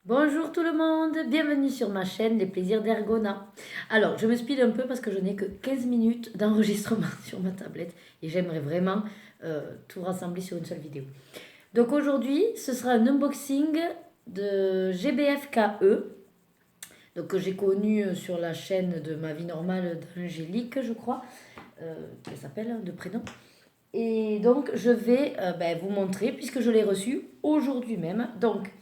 Bonjour tout le monde, bienvenue sur ma chaîne Les Plaisirs d'Ergona. Alors, je me speed un peu parce que je n'ai que 15 minutes d'enregistrement sur ma tablette et j'aimerais vraiment tout rassembler sur une seule vidéo. Donc aujourd'hui, ce sera un unboxing de GBFKE, donc que j'ai connu sur la chaîne de ma vie normale d'Angélique, je crois, qu'elle s'appelle de prénom. Et donc, je vais vous montrer puisque je l'ai reçu aujourd'hui même. Donc,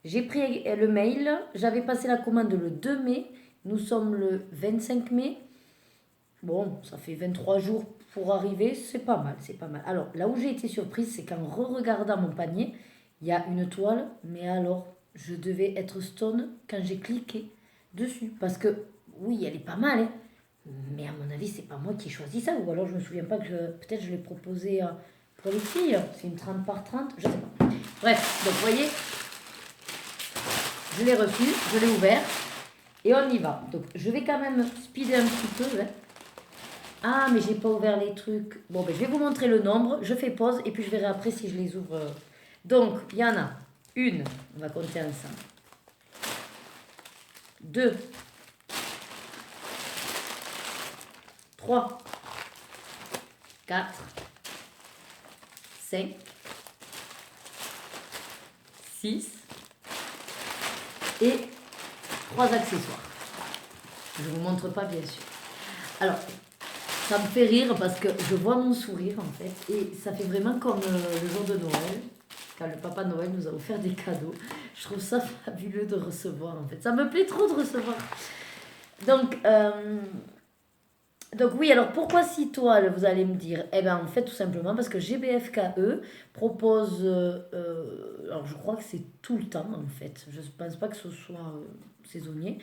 j'ai pris le mail, j'avais passé la commande le 2 mai, nous sommes le 25 mai. Bon, ça fait 23 jours pour arriver, c'est pas mal, c'est pas mal. Alors, là où j'ai été surprise, c'est qu'en re-regardant mon panier, il y a une toile, mais alors, je devais être stone quand j'ai cliqué dessus. Parce que, oui, elle est pas mal, hein, mais à mon avis, c'est pas moi qui ai choisi ça. Ou alors, je me souviens pas que peut-être je l'ai proposé pour les filles. C'est une 30 par 30, je sais pas. Bref, donc, vous voyez, je l'ai reçu, je l'ai ouvert et on y va. Donc je vais quand même speeder un petit peu. Hein. Ah, mais j'ai pas ouvert les trucs. Bon, ben, je vais vous montrer le nombre. Je fais pause et puis je verrai après si je les ouvre. Donc, il y en a une. On va compter ensemble. 2, 3, 4, 5, 6 et 3 accessoires. Je ne vous montre pas bien sûr. Alors, ça me fait rire parce que je vois mon sourire en fait. Et ça fait vraiment comme le jour de Noël, quand le papa Noël nous a offert des cadeaux. Je trouve ça fabuleux de recevoir en fait. Ça me plaît trop de recevoir. Donc oui, alors pourquoi 6 toiles, vous allez me dire? Eh bien en fait tout simplement parce que GBFKE propose, alors je crois que c'est tout le temps en fait, je ne pense pas que ce soit saisonnier,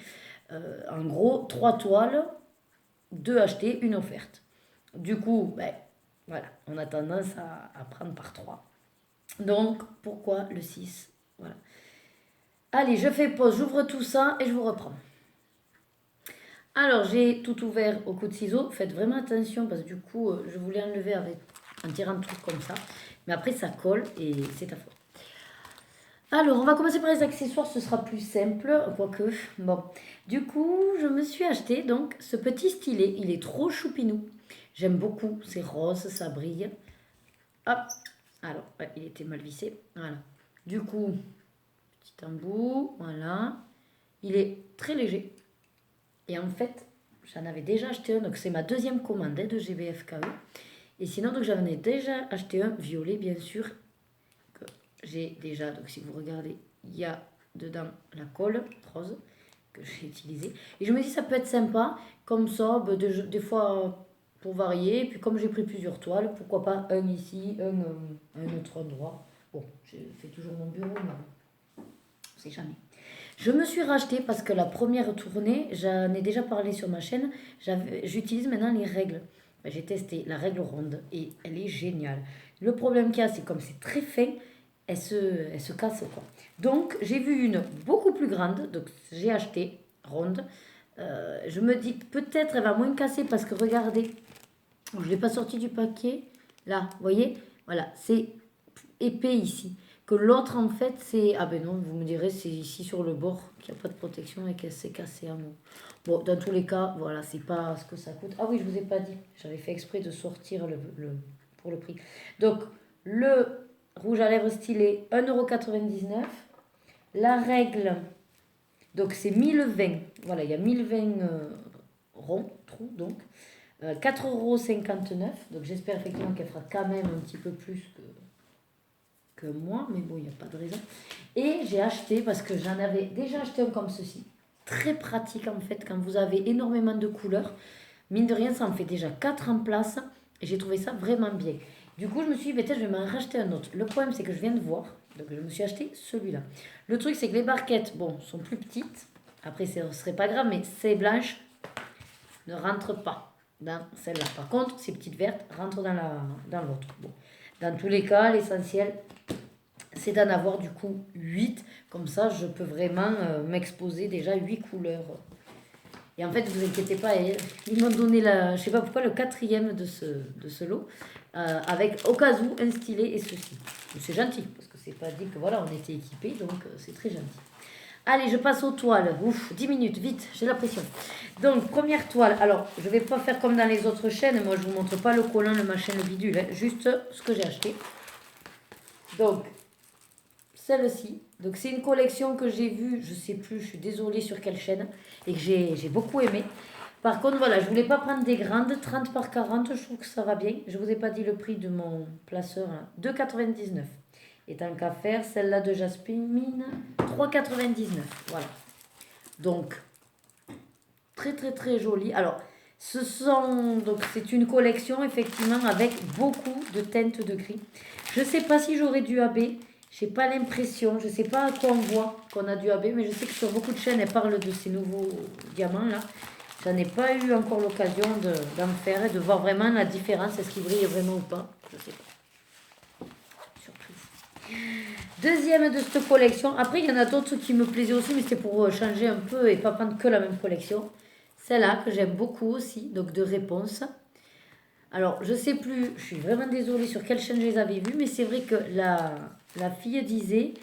en gros 3 toiles, 2 achetées, une offerte. Du coup, voilà, on a tendance à prendre par 3. Donc pourquoi le 6? Voilà. Allez, je fais pause, j'ouvre tout ça et je vous reprends. Alors, j'ai tout ouvert au coup de ciseau. Faites vraiment attention parce que du coup, je voulais enlever en tirant le truc comme ça. Mais après, ça colle et c'est ta faute. Alors, on va commencer par les accessoires. Ce sera plus simple, quoique. Bon, du coup, je me suis acheté donc ce petit stylet. Il est trop choupinou. J'aime beaucoup. C'est rose, ça brille. Hop. Alors, ouais, il était mal vissé. Voilà. Du coup, petit embout. Voilà. Il est très léger. Et en fait, j'en avais déjà acheté un, donc c'est ma deuxième commande de GBFKE. Et sinon, donc j'en ai déjà acheté un violet, bien sûr, que j'ai déjà. Donc si vous regardez, il y a dedans la colle rose que j'ai utilisée. Et je me dis, ça peut être sympa, comme ça, des fois pour varier. Puis comme j'ai pris plusieurs toiles, pourquoi pas un ici, un autre endroit. Bon, je fais toujours mon bureau, mais on sait jamais. Je me suis racheté parce que la première tournée, j'en ai déjà parlé sur ma chaîne, j'utilise maintenant les règles. J'ai testé la règle ronde et elle est géniale. Le problème qu'il y a, c'est comme c'est très fin, elle se casse quoi. Donc j'ai vu une beaucoup plus grande, donc j'ai acheté ronde. Je me dis que peut-être elle va moins casser parce que regardez, je ne l'ai pas sorti du paquet. Là, vous voyez, voilà, c'est épais ici. Que l'autre, en fait, c'est... Ah ben non, vous me direz, c'est ici sur le bord qu'il n'y a pas de protection et qu'elle s'est cassée en haut. Bon, dans tous les cas, voilà, c'est pas ce que ça coûte. Ah oui, je vous ai pas dit. J'avais fait exprès de sortir pour le prix. Donc, le rouge à lèvres stylé, 1,99 €. La règle, donc c'est 1020. Voilà, il y a 1020 ronds, trous, donc. 4,59 €. Donc j'espère effectivement qu'elle fera quand même un petit peu plus que moi, mais bon, il n'y a pas de raison. Et j'ai acheté, parce que j'en avais déjà acheté un comme ceci. Très pratique en fait, quand vous avez énormément de couleurs. Mine de rien, ça en fait déjà 4 en place. Et j'ai trouvé ça vraiment bien. Du coup, je me suis dit, peut-être je vais m'en racheter un autre. Le problème, c'est que je viens de voir. Donc, je me suis acheté celui-là. Le truc, c'est que les barquettes, bon, sont plus petites. Après, ce ne serait pas grave, mais ces blanches ne rentrent pas dans celle-là. Par contre, ces petites vertes rentrent dans l'autre. Bon. Dans tous les cas, l'essentiel, c'est d'en avoir du coup 8. Comme ça, je peux vraiment m'exposer déjà 8 couleurs. Et en fait, vous inquiétez pas, ils m'ont donné, je sais pas pourquoi, le quatrième de ce lot, avec au cas où un stylet et ceci. C'est gentil, parce que c'est pas dit que voilà, on était équipés, donc c'est très gentil. Allez, je passe aux toiles. Ouf, 10 minutes, vite, j'ai la pression. Donc, première toile. Alors, je vais pas faire comme dans les autres chaînes. Moi, je vous montre pas le collant, le machin, le bidule. Hein, juste ce que j'ai acheté. Donc, celle-ci. Donc, c'est une collection que j'ai vue, je sais plus, je suis désolée sur quelle chaîne. Et que j'ai beaucoup aimé. Par contre, voilà, je voulais pas prendre des grandes. 30 par 40, je trouve que ça va bien. Je vous ai pas dit le prix de mon placeur. Là. 2,99. Et tant qu'à faire, celle-là de Jasmine, 3,99. Voilà. Donc, très très très jolie. Alors, donc c'est une collection effectivement avec beaucoup de teintes de gris. Je sais pas si j'aurai du AB. J'ai pas l'impression. Je sais pas à quoi on voit qu'on a du AB, mais je sais que sur beaucoup de chaînes, elles parlent de ces nouveaux diamants là. J'en ai pas eu encore l'occasion d'en faire et de voir vraiment la différence. Est-ce qu'il brille vraiment ou pas? Je sais pas. Deuxième de cette collection. Après, il y en a d'autres qui me plaisaient aussi, mais c'était pour changer un peu et pas prendre que la même collection. Celle-là, que j'aime beaucoup aussi, donc de Réponse. Alors, je sais plus, je suis vraiment désolée sur quelle chaîne je les avais vues, mais c'est vrai que la fille disait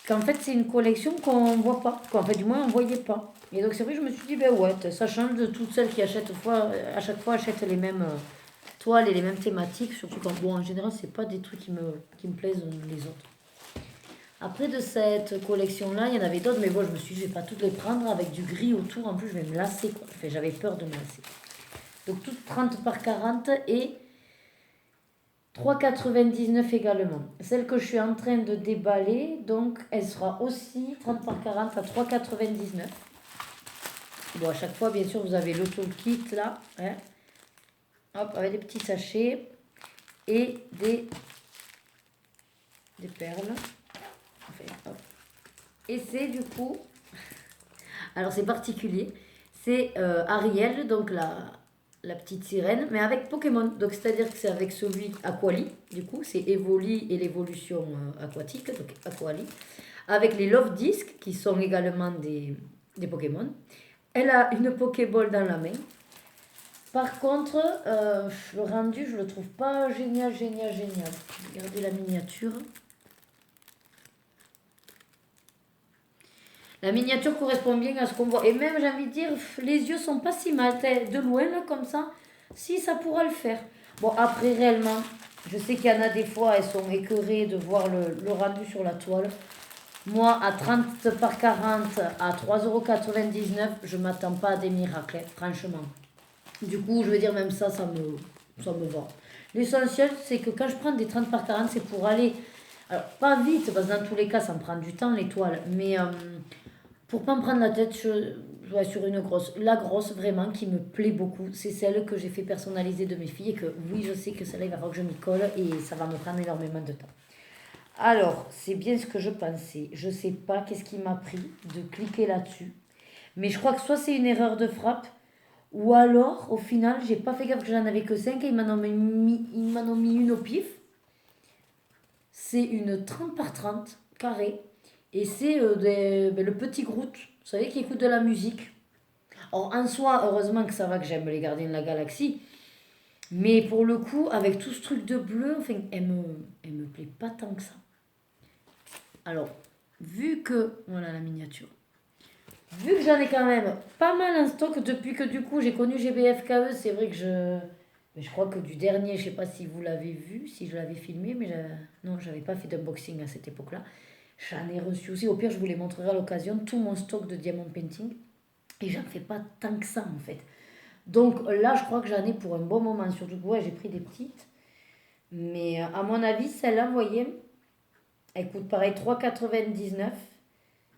qu'en fait, c'est une collection qu'on voit pas. Qu'en fait, du moins, on voyait pas. Et donc, c'est vrai que je me suis dit, ben ouais, ça change de toutes celles qui achètent à chaque fois achètent les mêmes toiles et les mêmes thématiques. Surtout quand, bon, en général, c'est pas des trucs qui me plaisent les autres. Après de cette collection-là, il y en avait d'autres, mais bon, je me suis dit, je vais pas toutes les prendre avec du gris autour. En plus, je vais me lasser, quoi. Enfin, j'avais peur de me lasser. Donc, toutes 30 par 40 et 3,99 également. Celle que je suis en train de déballer, donc, elle sera aussi 30 par 40 à 3,99. Bon, à chaque fois, bien sûr, vous avez le toolkit, là. Hein. Hop, avec des petits sachets et des perles. Hop. Et c'est du coup, alors c'est particulier, c'est Ariel, donc la petite sirène, mais avec Pokémon. Donc c'est-à-dire que c'est avec celui Aquali, du coup, c'est Evoli et l'évolution aquatique, donc Aquali, avec les Love Discs qui sont également des Pokémon. Elle a une Pokéball dans la main. Par contre, le rendu, je le trouve pas génial. Regardez la miniature. La miniature correspond bien à ce qu'on voit. Et même, j'ai envie de dire, les yeux sont pas si mal. De loin, là, comme ça, si ça pourra le faire. Bon, après, réellement, je sais qu'il y en a des fois, elles sont écœurées de voir le rendu sur la toile. Moi, à 30 par 40, à 3,99 €, je m'attends pas à des miracles, franchement. Du coup, je veux dire, même ça me va. L'essentiel, c'est que quand je prends des 30 par 40, c'est pour aller... Alors, pas vite, parce que dans tous les cas, ça me prend du temps, les toiles. Mais... pour pas me prendre la tête sur une grosse. La grosse, vraiment, qui me plaît beaucoup, c'est celle que j'ai fait personnaliser de mes filles. Et que oui, je sais que celle-là, il va falloir que je m'y colle et ça va me prendre énormément de temps. Alors, c'est bien ce que je pensais. Je sais pas qu'est-ce qui m'a pris de cliquer là-dessus. Mais je crois que soit c'est une erreur de frappe, ou alors, au final, j'ai pas fait gaffe que j'en avais que 5 et ils m'en ont mis une au pif. C'est une 30 par 30 carré. Et c'est le petit Groot, vous savez, qui écoute de la musique. Or, en soi, heureusement que ça va, que j'aime les Gardiens de la Galaxie. Mais pour le coup, avec tout ce truc de bleu, enfin, elle me plaît pas tant que ça. Alors, vu que... Voilà la miniature. Vu que j'en ai quand même pas mal en stock depuis que du coup j'ai connu GBFKE, c'est vrai que je crois que du dernier, je sais pas si vous l'avez vu, si je l'avais filmé, mais non, j'avais pas fait d'unboxing à cette époque-là. J'en ai reçu aussi. Au pire, je vous les montrerai à l'occasion. Tout mon stock de diamond painting. Et j'en fais pas tant que ça, en fait. Donc là, je crois que j'en ai pour un bon moment. Surtout que j'ai pris des petites. Mais à mon avis, celle-là, vous voyez, elle coûte pareil 3,99.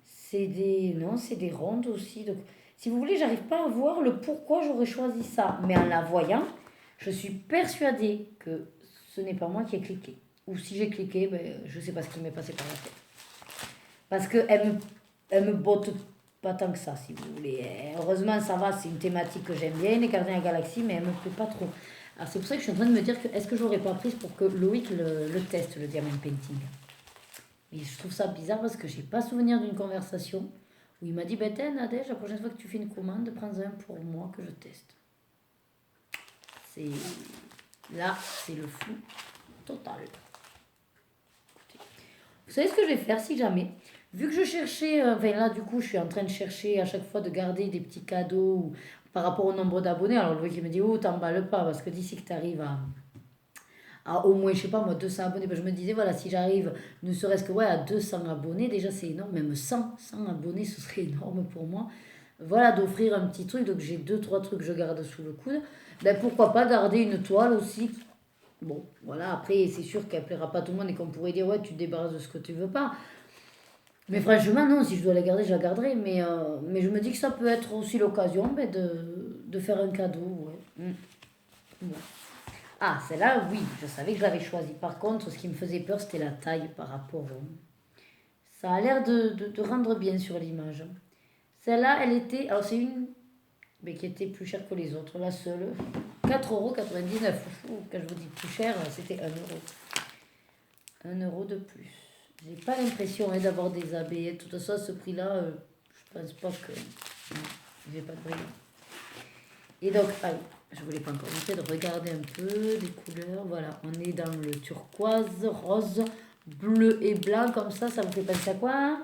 C'est des rondes aussi. Donc, si vous voulez, j'arrive pas à voir le pourquoi j'aurais choisi ça. Mais en la voyant, je suis persuadée que ce n'est pas moi qui ai cliqué. Ou si j'ai cliqué, ben, je sais pas ce qui m'est passé par la tête. Parce qu'elle me botte pas tant que ça, si vous voulez. Heureusement, ça va, c'est une thématique que j'aime bien, les Gardiens de la Galaxie, mais elle me plaît pas trop. Alors c'est pour ça que je suis en train de me dire que est-ce que j'aurais pas prise pour que Loïc le teste, le diamond painting. Et je trouve ça bizarre parce que j'ai pas souvenir d'une conversation où il m'a dit, ben Nadège, la prochaine fois que tu fais une commande, prends-en pour moi que je teste. Là, c'est le flou total. Vous savez ce que je vais faire si jamais vu que je cherchais, enfin là du coup je suis en train de chercher à chaque fois de garder des petits cadeaux par rapport au nombre d'abonnés. Alors Loïc il me dit, oh t'emballes pas, parce que d'ici que tu arrives à au moins, je sais pas moi, 200 abonnés, ben, je me disais, voilà, si j'arrive ne serait-ce que ouais, à 200 abonnés, déjà c'est énorme, même 100 abonnés ce serait énorme pour moi. Voilà, d'offrir un petit truc, donc j'ai deux, trois trucs que je garde sous le coude. Ben pourquoi pas garder une toile aussi. Bon, voilà, après, c'est sûr qu'elle plaira pas à tout le monde et qu'on pourrait dire, ouais, tu te débarrasses de ce que tu veux pas. Mais franchement, non, si je dois la garder, je la garderai. Mais je me dis que ça peut être aussi l'occasion ben, de faire un cadeau. Ouais. Bon. Ah, celle-là, oui, je savais que je l'avais choisie. Par contre, ce qui me faisait peur, c'était la taille par rapport au... Ça a l'air de rendre bien sur l'image. Celle-là, elle était... Alors, c'est une mais qui était plus chère que les autres. La seule, 4,99 €. Quand je vous dis plus cher, c'était 1 €. 1 € de plus. J'ai pas l'impression d'avoir des abeilles. Tout ça, à ce prix-là, je pense pas que... Non, j'ai pas de brillant. Et donc, allez, je voulais pas encore montrer, de regarder un peu les couleurs. Voilà, on est dans le turquoise, rose, bleu et blanc, comme ça vous fait penser à quoi?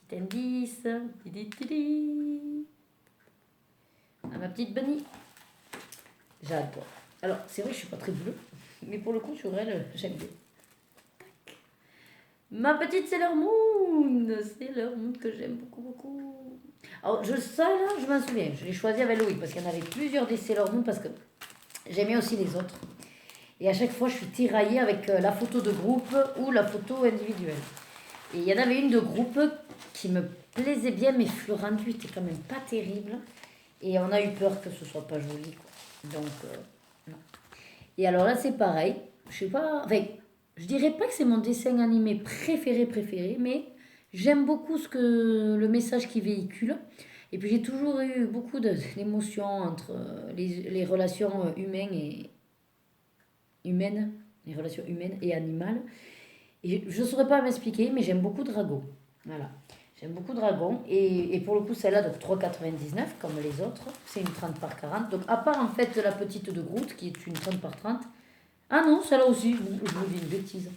Petit indice. Tidididi. À ma petite Bunny. J'adore. Alors, c'est vrai que je suis pas très bleue, mais pour le coup, sur elle, j'aime bien. Ma petite Sailor Moon. Sailor Moon que j'aime beaucoup, beaucoup. Alors, ça là, je m'en souviens. Je l'ai choisi avec Loïc parce qu'il y en avait plusieurs des Sailor Moon parce que j'aimais aussi les autres. Et à chaque fois, je suis tiraillée avec la photo de groupe ou la photo individuelle. Et il y en avait une de groupe qui me plaisait bien, mais le rendu était quand même pas terrible. Et on a eu peur que ce soit pas joli, quoi. Donc, non. Et alors là, c'est pareil. Je sais pas. Enfin, je dirais pas que c'est mon dessin animé préféré, mais j'aime beaucoup le message qu'il véhicule. Et puis j'ai toujours eu beaucoup d'émotions entre les relations humaines, les relations humaines et animales. Et je ne saurais pas m'expliquer, mais j'aime beaucoup Drago. Voilà. J'aime beaucoup Dragon. Et pour le coup, celle-là, donc 3,99 comme les autres. C'est une 30 par 40. Donc, à part en fait la petite de Groot, qui est une 30 par 30. Ah non, celle-là aussi, je vous dis une bêtise.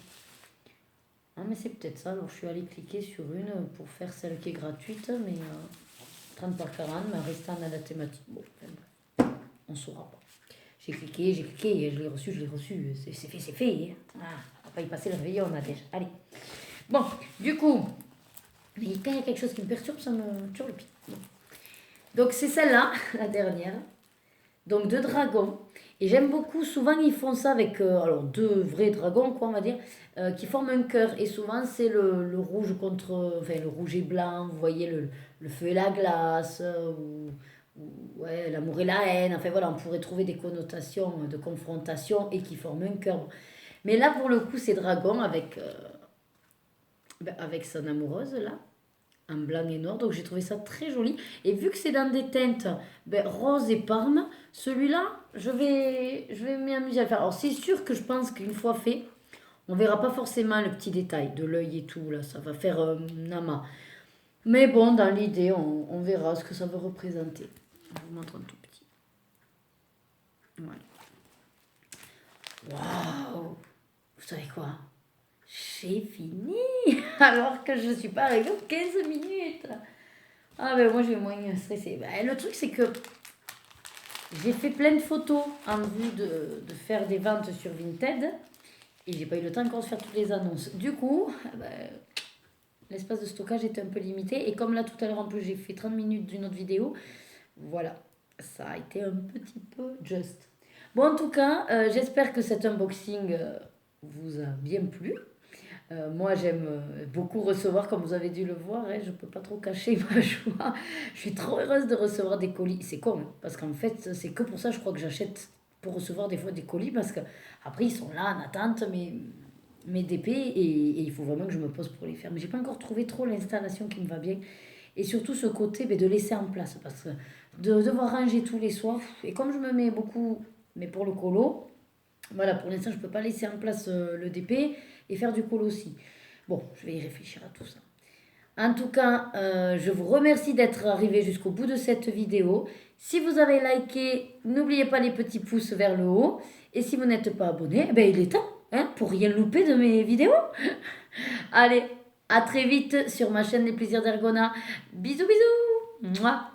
Ah, mais c'est peut-être ça. Alors, je suis allée cliquer sur une pour faire celle qui est gratuite. Mais 30 par 40, mais en restant dans la thématique. Bon, on ne saura pas. J'ai cliqué, je l'ai reçu. C'est fait. Hein. Ah, on va pas y passer le réveillon, on a déjà. Allez. Bon, du coup, mais quand il y a quelque chose qui me perturbe, ça me tire le pied. Bon. Donc c'est celle-là, la dernière. Donc deux dragons. Et j'aime beaucoup, souvent ils font ça avec alors deux vrais dragons, quoi, on va dire, qui forment un cœur. Et souvent c'est le rouge contre, enfin le rouge et blanc, vous voyez le feu et la glace, ou ouais, l'amour et la haine. Enfin voilà, on pourrait trouver des connotations de confrontation et qui forment un cœur. Mais là pour le coup c'est dragon avec son amoureuse là, en blanc et noir. Donc j'ai trouvé ça très joli. Et vu que c'est dans des teintes rose et parme, celui-là, je vais m'amuser à le faire. Alors c'est sûr que je pense qu'une fois fait, on verra pas forcément le petit détail de l'œil et tout. Là, ça va faire un amas. Mais bon, dans l'idée, on verra ce que ça veut représenter. Je vous montre un tout petit. Voilà. Waouh! Vous savez quoi? J'ai fini alors que je ne suis pas arrivée aux 15 minutes. Ah ben moi je vais moins stresser. Ben, le truc c'est que j'ai fait plein de photos en vue de faire des ventes sur Vinted et j'ai pas eu le temps encore de faire toutes les annonces. Du coup, ben, l'espace de stockage était un peu limité et comme là tout à l'heure en plus j'ai fait 30 minutes d'une autre vidéo, voilà, ça a été un petit peu juste. Bon en tout cas, j'espère que cet unboxing vous a bien plu. Moi, j'aime beaucoup recevoir, comme vous avez dû le voir, je ne peux pas trop cacher ma joie. Je suis trop heureuse de recevoir des colis. C'est con, hein, parce qu'en fait, c'est que pour ça, je crois que j'achète pour recevoir des fois des colis, parce que après ils sont là en attente, mes DP, et il faut vraiment que je me pose pour les faire. Mais j'ai pas encore trouvé trop l'installation qui me va bien. Et surtout ce côté de laisser en place, parce que de devoir ranger tous les soirs, et comme je me mets beaucoup, mais pour le colo, voilà, pour l'instant, je ne peux pas laisser en place le DP et faire du colo aussi. Bon, je vais y réfléchir à tout ça. En tout cas, je vous remercie d'être arrivé jusqu'au bout de cette vidéo. Si vous avez liké, n'oubliez pas les petits pouces vers le haut. Et si vous n'êtes pas abonné, ben il est temps, hein, pour rien louper de mes vidéos. Allez, À très vite sur ma chaîne Les Plaisirs d'Ergona. Bisous, bisous. Mouah.